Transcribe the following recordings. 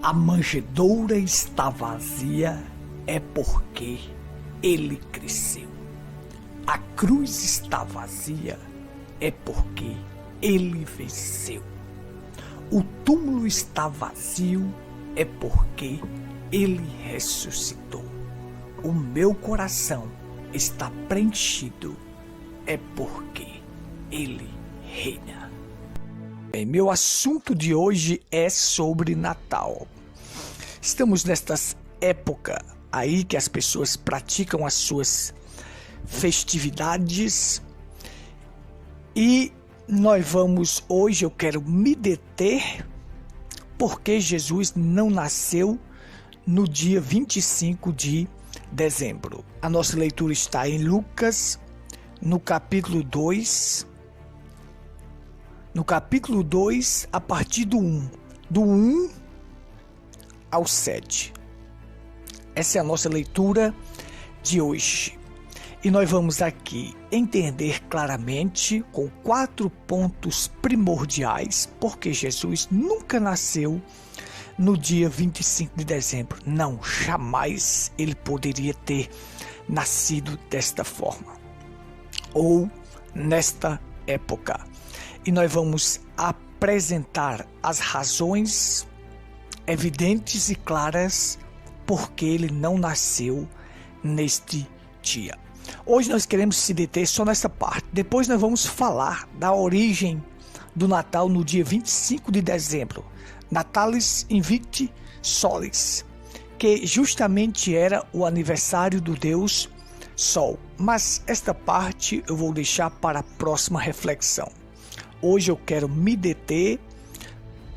A manjedoura está vazia é porque ele cresceu. A cruz está vazia é porque ele venceu. O túmulo está vazio é porque ele ressuscitou. O meu coração está preenchido é porque ele reina. Bem, meu assunto de hoje é sobre Natal. Estamos nesta época aí que as pessoas praticam as suas festividades e hoje eu quero me deter porque Jesus não nasceu no dia 25 de dezembro. A nossa leitura está em Lucas, no capítulo 2, a partir do 1 ao 7. Essa é a nossa leitura de hoje. E nós vamos aqui entender claramente, com 4 pontos primordiais, porque Jesus nunca nasceu no dia 25 de dezembro. Não, jamais ele poderia ter nascido desta forma, ou nesta época. E nós vamos apresentar as razões evidentes e claras porque ele não nasceu neste dia. Hoje nós queremos se deter só nessa parte. Depois nós vamos falar da origem do Natal no dia 25 de dezembro. Natalis Invicti Solis, que justamente era o aniversário do Deus Sol. Mas esta parte eu vou deixar para a próxima reflexão. Hoje eu quero me deter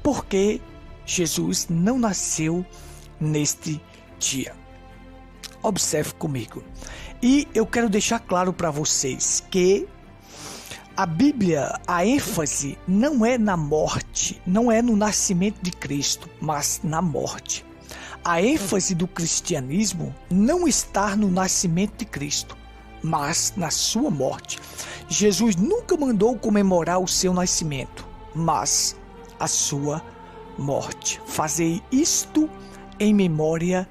porque Jesus não nasceu neste dia. Observe comigo. E eu quero deixar claro para vocês que a Bíblia, a ênfase não é na morte, não é no nascimento de Cristo, mas na morte. A ênfase do cristianismo não está no nascimento de Cristo, mas na sua morte. Jesus nunca mandou comemorar o seu nascimento, mas a sua morte. Fazei isto em memória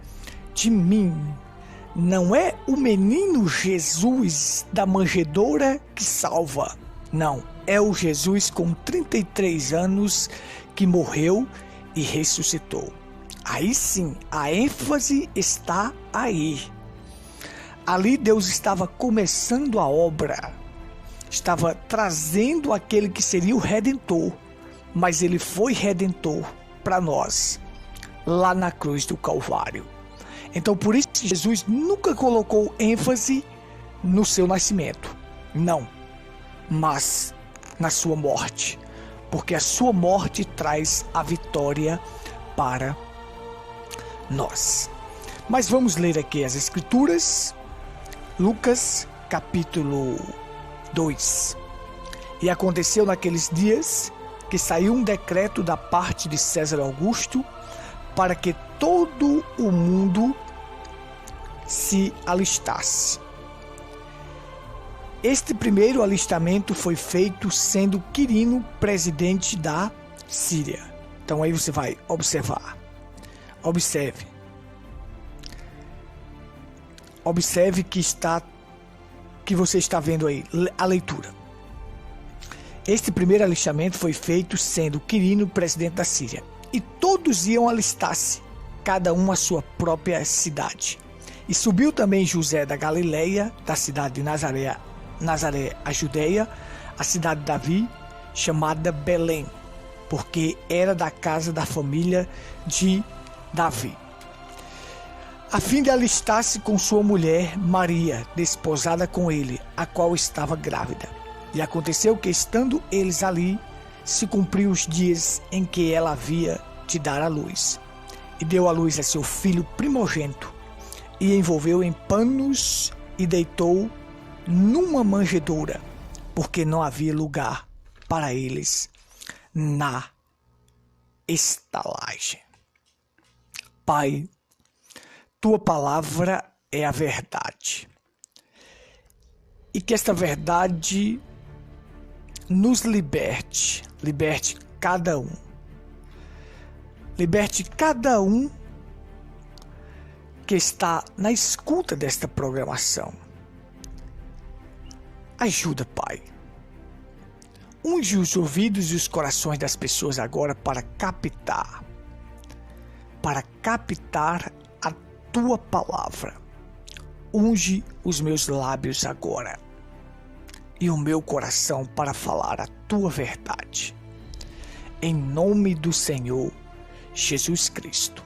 de mim. Não é o menino Jesus da manjedoura que salva. Não, é o Jesus com 33 anos que morreu e ressuscitou. Aí sim, a ênfase está aí. Ali Deus estava começando a obra, estava trazendo aquele que seria o Redentor, mas ele foi Redentor para nós, lá na cruz do Calvário. Então por isso Jesus nunca colocou ênfase no seu nascimento, não, mas na sua morte, porque a sua morte traz a vitória para nós. Mas vamos ler aqui as Escrituras. Lucas capítulo 2. E aconteceu naqueles dias que saiu um decreto da parte de César Augusto para que todo o mundo se alistasse. Este primeiro alistamento foi feito sendo Quirino presidente da Síria. Então aí você vai observar. Observe que você está vendo aí a leitura. Este primeiro alistamento foi feito sendo Quirino presidente da Síria. E todos iam alistar-se, cada um à sua própria cidade. E subiu também José da Galileia, da cidade de Nazaré, a Judeia, a cidade de Davi, chamada Belém, porque era da casa da família de Davi, a fim de alistar-se com sua mulher Maria, desposada com ele, a qual estava grávida. E aconteceu que, estando eles ali, se cumpriu os dias em que ela havia de dar à luz. E deu à luz a seu filho primogênito, e envolveu em panos e deitou numa manjedoura, porque não havia lugar para eles na estalagem. Pai, tua palavra é a verdade. E que esta verdade nos liberte cada um. liberte cada um que está na escuta desta programação. Ajuda, Pai. Unge os ouvidos e os corações das pessoas agora para captar a tua palavra. Unge os meus lábios agora e o meu coração para falar a tua verdade. Em nome do Senhor Jesus Cristo.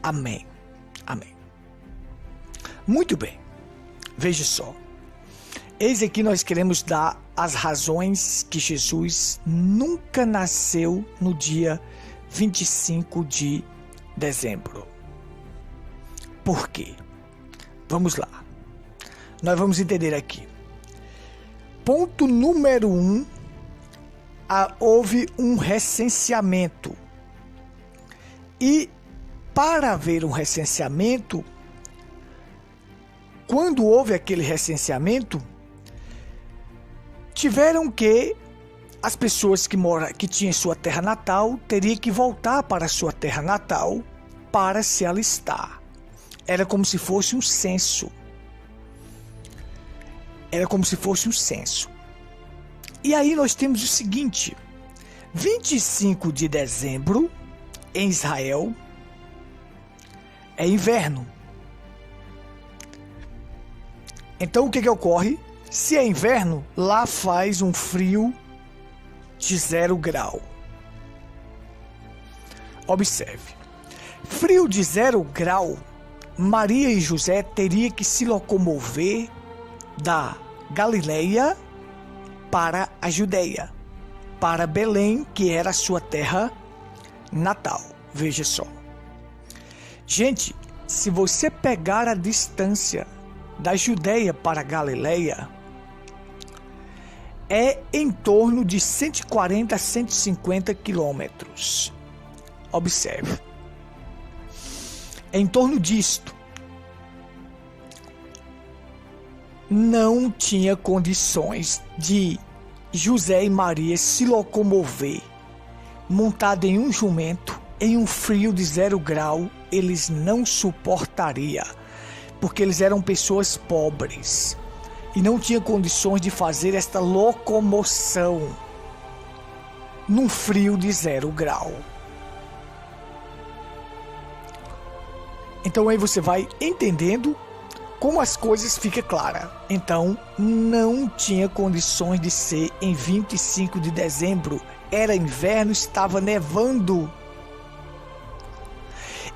Amém. Amém. Muito bem. Veja só. Eis aqui nós queremos dar as razões que Jesus nunca nasceu no dia 25 de dezembro. Por quê? Vamos lá. Nós vamos entender aqui. Ponto número 1. Houve um recenseamento. E para haver um recenseamento, quando houve aquele recenseamento, tiveram que as pessoas que tinham sua terra natal teriam que voltar para a sua terra natal para se alistar. Era como se fosse um censo. E aí nós temos o seguinte: 25 de dezembro em Israel é inverno. Então o que ocorre? Se é inverno, lá faz um frio de 0 grau. Observe. Frio de 0 grau, Maria e José teriam que se locomover da Galileia para a Judeia, para Belém, que era a sua terra natal. Veja só. Gente, se você pegar a distância da Judeia para a Galileia, é em torno de 140 a 150 quilômetros. Observe. Em torno disto, não tinha condições de José e Maria se locomover montado em um jumento em um frio de 0 grau. Eles não suportariam, porque eles eram pessoas pobres e não tinham condições de fazer esta locomoção num frio de 0 grau. Então aí você vai entendendo como as coisas ficam claras. Então não tinha condições de ser em 25 de dezembro. Era inverno, estava nevando.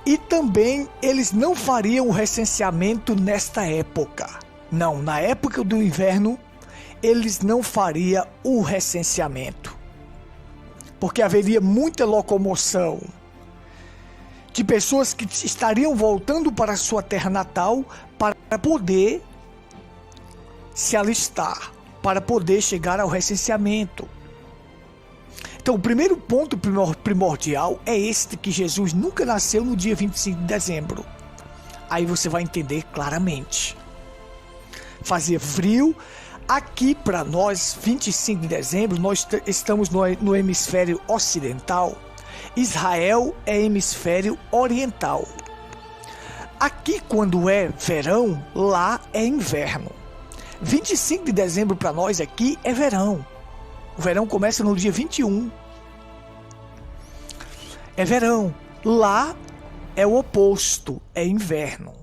E também eles não fariam o recenseamento nesta época. Não, na época do inverno, eles não fariam o recenseamento. Porque haveria muita locomoção de pessoas que estariam voltando para a sua terra natal para poder se alistar, para poder chegar ao recenseamento. Então, o primeiro ponto primordial é este, que Jesus nunca nasceu no dia 25 de dezembro. Aí você vai entender claramente. Fazia frio. Aqui para nós, 25 de dezembro, nós estamos no hemisfério ocidental. Israel é hemisfério oriental. Aqui, quando é verão, lá é inverno. 25 de dezembro para nós aqui é verão. O verão começa no dia 21. É verão. Lá é o oposto, é inverno.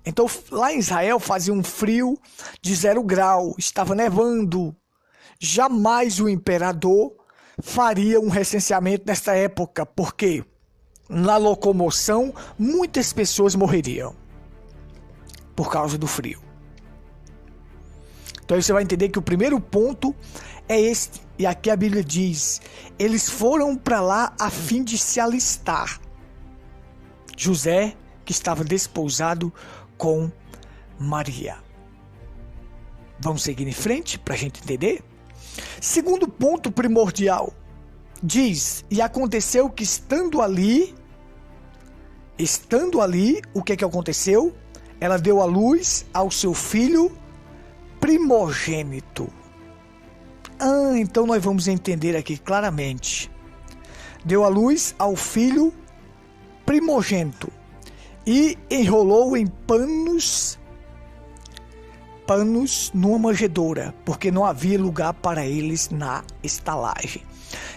Então, lá em Israel fazia um frio de 0 grau, estava nevando. Jamais o imperador faria um recenseamento nesta época, porque na locomoção muitas pessoas morreriam por causa do frio. Então aí você vai entender que o primeiro ponto é este. E aqui a Bíblia diz: eles foram para lá a fim de se alistar. José, que estava desposado com Maria. Vamos seguir em frente para a gente entender? Segundo ponto primordial, diz: e aconteceu que estando ali, o que aconteceu? Ela deu à luz ao seu filho primogênito. Então nós vamos entender aqui claramente. Deu à luz ao filho primogênito, e enrolou em panos numa manjedoura, porque não havia lugar para eles na estalagem.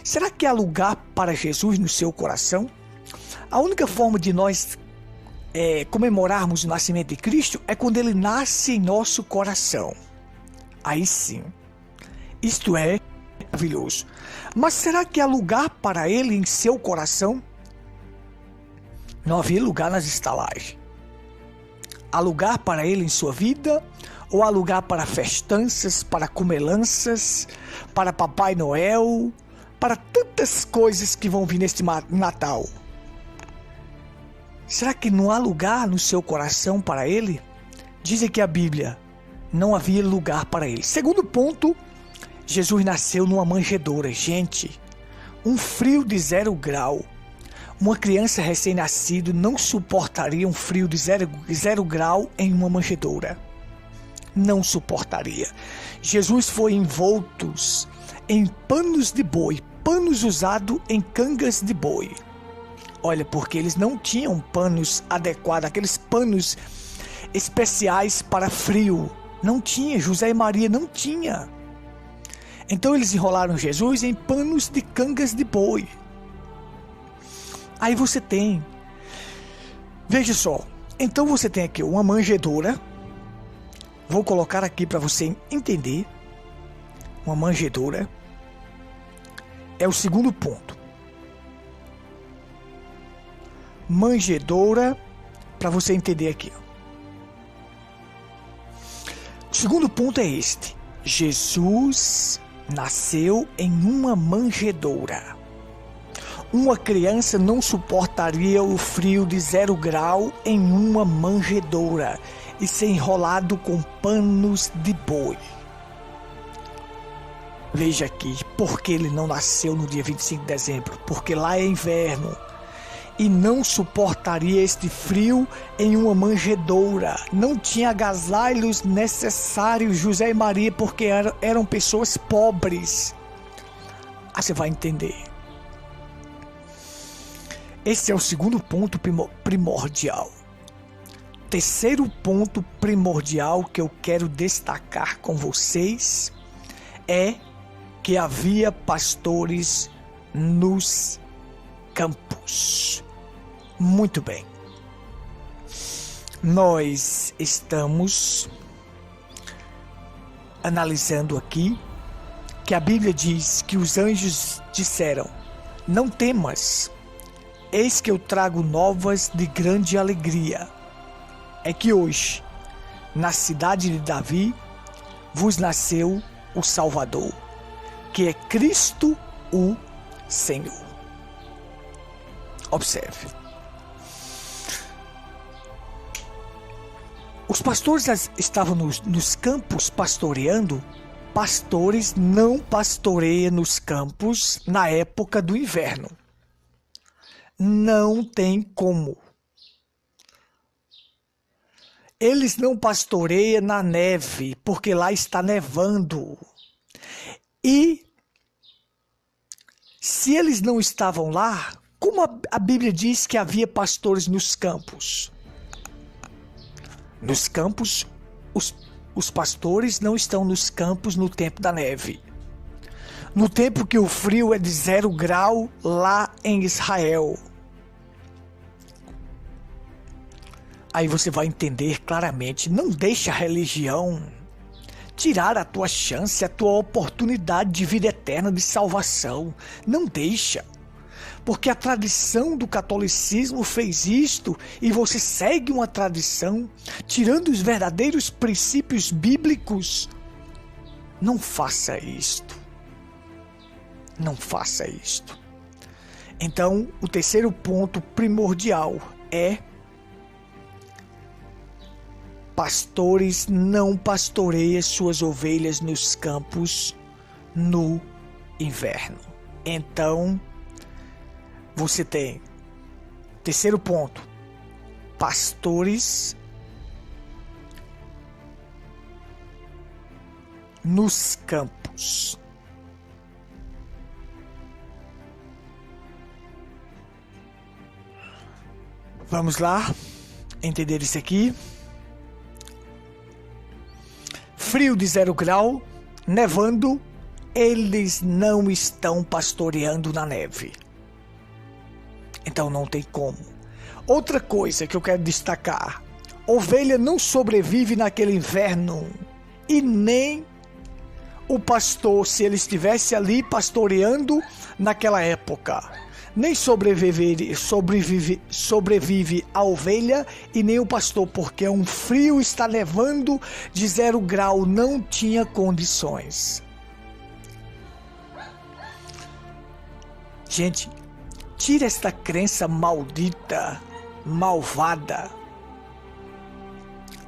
Será que há lugar para Jesus no seu coração? A única forma de nós comemorarmos o nascimento de Cristo é quando ele nasce em nosso coração. Aí sim, isto é maravilhoso. Mas será que há lugar para ele em seu coração? Não havia lugar nas estalagens. Há lugar para ele em sua vida? Ou há lugar para festanças, para comelanças, para Papai Noel, para tantas coisas que vão vir neste Natal? Será que não há lugar no seu coração para ele? Diz aqui a Bíblia, não havia lugar para ele. Segundo ponto, Jesus nasceu numa manjedoura. Gente, um frio de 0 grau. Uma criança recém-nascida não suportaria um frio de 0 grau em uma manjedoura. Não suportaria. Jesus foi envolto em panos de boi, panos usados em cangas de boi. Olha, porque eles não tinham panos adequados, aqueles panos especiais para frio. Não tinha, José e Maria não tinha. Então eles enrolaram Jesus em panos de cangas de boi. Aí você tem, veja só, então você tem aqui uma manjedoura. Vou colocar aqui para você entender. Uma manjedoura é o segundo ponto. Manjedoura, para você entender aqui. O segundo ponto é este. Jesus nasceu em uma manjedoura. Uma criança não suportaria o frio de 0 grau em uma manjedoura e ser enrolado com panos de boi. Veja aqui, por que ele não nasceu no dia 25 de dezembro? Porque lá é inverno e não suportaria este frio em uma manjedoura. Não tinha agasalhos necessários, José e Maria, porque eram pessoas pobres. Aí você vai entender. Esse é o segundo ponto primordial. Terceiro ponto primordial que eu quero destacar com vocês é que havia pastores nos campos. Muito bem. Nós estamos analisando aqui que a Bíblia diz que os anjos disseram: não temas, eis que eu trago novas de grande alegria. É que hoje, na cidade de Davi, vos nasceu o Salvador, que é Cristo o Senhor. Observe. Os pastores estavam nos campos pastoreando. Pastores não pastoreiam nos campos na época do inverno. Não tem como. Eles não pastoreiam na neve, porque lá está nevando. E se eles não estavam lá, como a Bíblia diz que havia pastores nos campos? Nos campos, os pastores não estão nos campos no tempo da neve. No tempo que o frio é de 0 grau lá em Israel. Aí você vai entender claramente. Não deixa a religião tirar a tua chance, a tua oportunidade de vida eterna, de salvação. Não deixa. Porque a tradição do catolicismo fez isto e você segue uma tradição, tirando os verdadeiros princípios bíblicos. Não faça isto. Não faça isto. Então, o terceiro ponto primordial é: pastores não pastoreiam suas ovelhas nos campos no inverno. Então, você tem, terceiro ponto, pastores nos campos. Vamos lá entender isso aqui. Frio de 0 grau, nevando, eles não estão pastoreando na neve. Então não tem como. Outra coisa que eu quero destacar: ovelha não sobrevive naquele inverno, e nem o pastor, se ele estivesse ali pastoreando naquela época. Nem sobrevive a ovelha e nem o pastor, porque é um frio, está nevando de 0 grau, não tinha condições. Gente, tira esta crença maldita, malvada,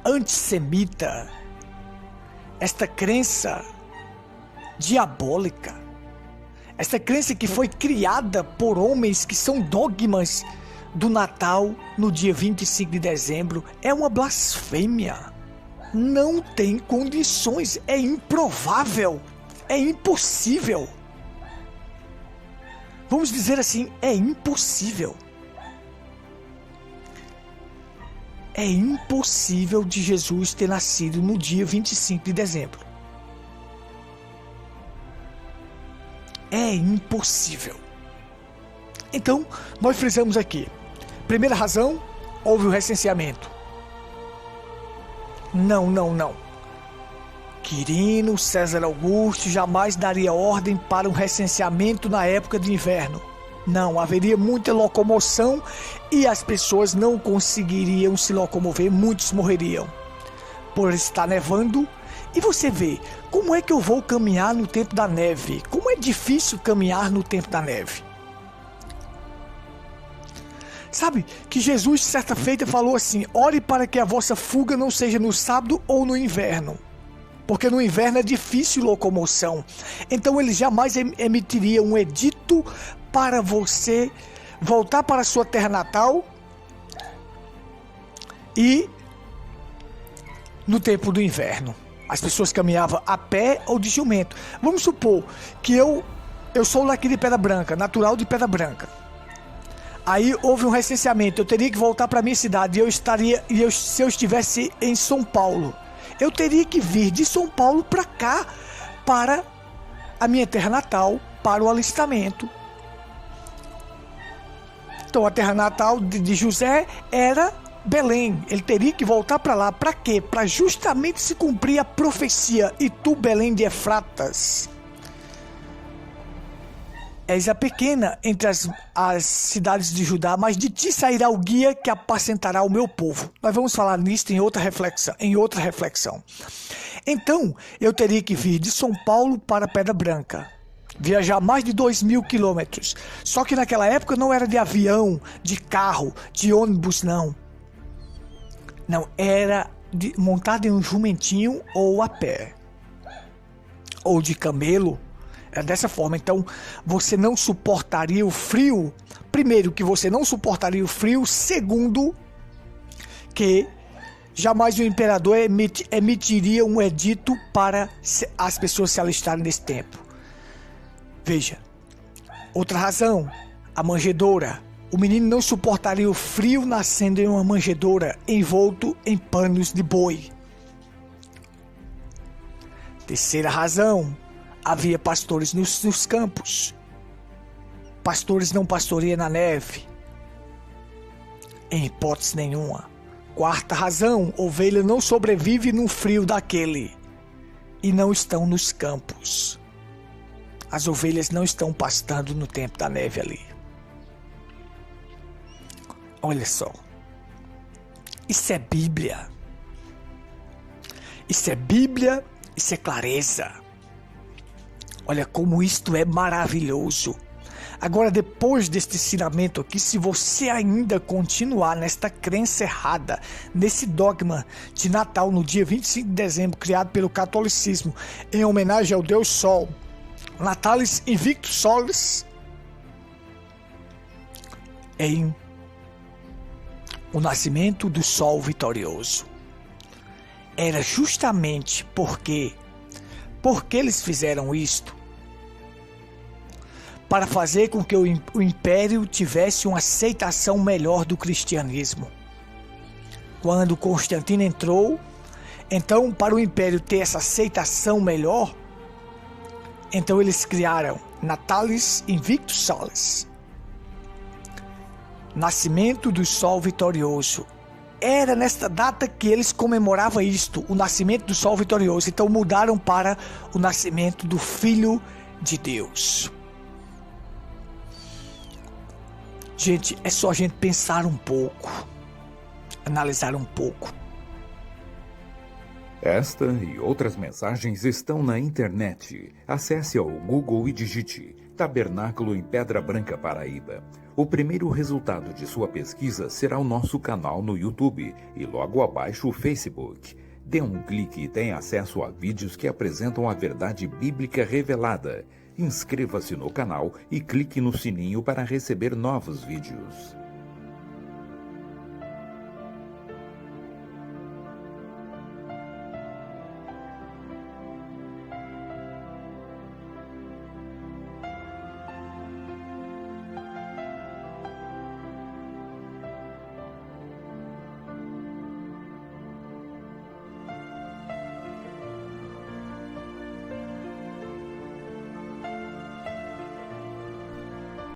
antissemita, esta crença diabólica, esta crença que foi criada por homens que são dogmas do Natal no dia 25 de dezembro, é uma blasfêmia. Não tem condições, é improvável, é impossível. Vamos dizer assim, é impossível. É impossível de Jesus ter nascido no dia 25 de dezembro. É impossível. Então, nós frisamos aqui. Primeira razão, houve o recenseamento. Não. Quirino César Augusto jamais daria ordem para um recenseamento na época de inverno. Não, haveria muita locomoção e as pessoas não conseguiriam se locomover, muitos morreriam por estar nevando. E você vê, como é que eu vou caminhar no tempo da neve? Como é difícil caminhar no tempo da neve. Sabe que Jesus, certa feita, falou assim: ore para que a vossa fuga não seja no sábado ou no inverno. Porque no inverno é difícil locomoção. Então ele jamais emitiria um edito para você voltar para a sua terra natal e no tempo do inverno. As pessoas caminhavam a pé ou de jumento. Vamos supor que eu sou daqui de Pedra Branca, natural de Pedra Branca. Aí houve um recenseamento, eu teria que voltar para minha cidade. Se eu estivesse em São Paulo, eu teria que vir de São Paulo para cá, para a minha terra natal, para o alistamento. Então a terra natal de José era Belém. Ele teria que voltar para lá. Para quê? Para justamente se cumprir a profecia: e tu, Belém de Efratas, és a pequena entre as cidades de Judá, mas de ti sairá o guia que apacentará o meu povo. Nós vamos falar nisto em outra reflexão. Então, eu teria que vir de São Paulo para Pedra Branca, viajar mais de 2.000 quilômetros. Só que naquela época não era de avião, de carro, de ônibus, não. Não, era montado em um jumentinho ou a pé, ou de camelo. É dessa forma. Então você não suportaria o frio. Primeiro, que você não suportaria o frio. Segundo, que jamais o imperador emitiria um edito para as pessoas se alistarem nesse tempo. Veja, outra razão, a manjedoura. O menino não suportaria o frio nascendo em uma manjedoura, envolto em panos de boi. Terceira razão, havia pastores nos campos. Pastores não pastoriam na neve, em hipótese nenhuma. Quarta razão, ovelha não sobrevive num frio daquele, e não estão nos campos. As ovelhas não estão pastando no tempo da neve ali. Olha só, isso é Bíblia. Isso é Bíblia, isso é clareza. Olha como isto é maravilhoso. Agora, depois deste ensinamento aqui, se você ainda continuar nesta crença errada, nesse dogma de Natal no dia 25 de dezembro, criado pelo catolicismo, em homenagem ao Deus Sol, Natalis Invictus Solis, em o nascimento do Sol vitorioso. Era justamente porque eles fizeram isto. para fazer com que o império tivesse uma aceitação melhor do cristianismo. Quando Constantino entrou, então para o império ter essa aceitação melhor, então eles criaram Natalis Invictus Solis, nascimento do sol vitorioso. Era nesta data que eles comemoravam isto, o nascimento do sol vitorioso. Então mudaram para o nascimento do Filho de Deus. Gente, é só a gente pensar um pouco, analisar um pouco. Esta e outras mensagens estão na internet. Acesse ao Google e digite Tabernáculo em Pedra Branca, Paraíba. O primeiro resultado de sua pesquisa será o nosso canal no YouTube e logo abaixo o Facebook. Dê um clique e tenha acesso a vídeos que apresentam a verdade bíblica revelada. Inscreva-se no canal e clique no sininho para receber novos vídeos.